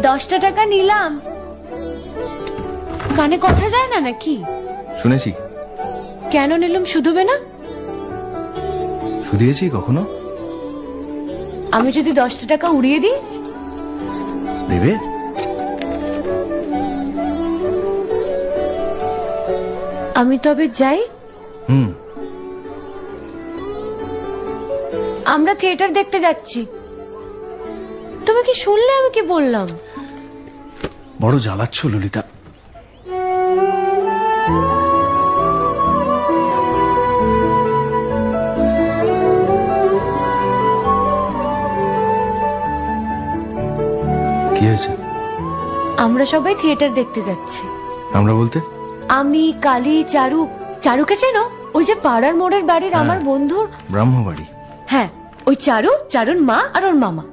10টা টাকা নিলাম। কানে কথা যায় না নাকি? শুনেছি। কেন নিলাম? শুধুবে না? শুধিয়েছি কখনো? আমি যদি 10টা টাকা উড়িয়ে দিই? দেবে? আমি তবে যাই। আমরা থিয়েটার দেখতে যাচ্ছি। তুমি কি শুনলে আমি কি বললাম? বড় জ্বালাচ্ছ ললিতা। কি হয়েছে? আমরা সবাই থিয়েটার দেখতে যাচ্ছি। আমরা বলতে? আমি, কালী, চারু। চারুকে চেনো? ওই যে পাড়ার মোড়ের বাড়ির আমার বন্ধুর ব্রাহ্মবাড়ি। হ্যাঁ, ওই চারু, চারুর মা আর ওর মামা।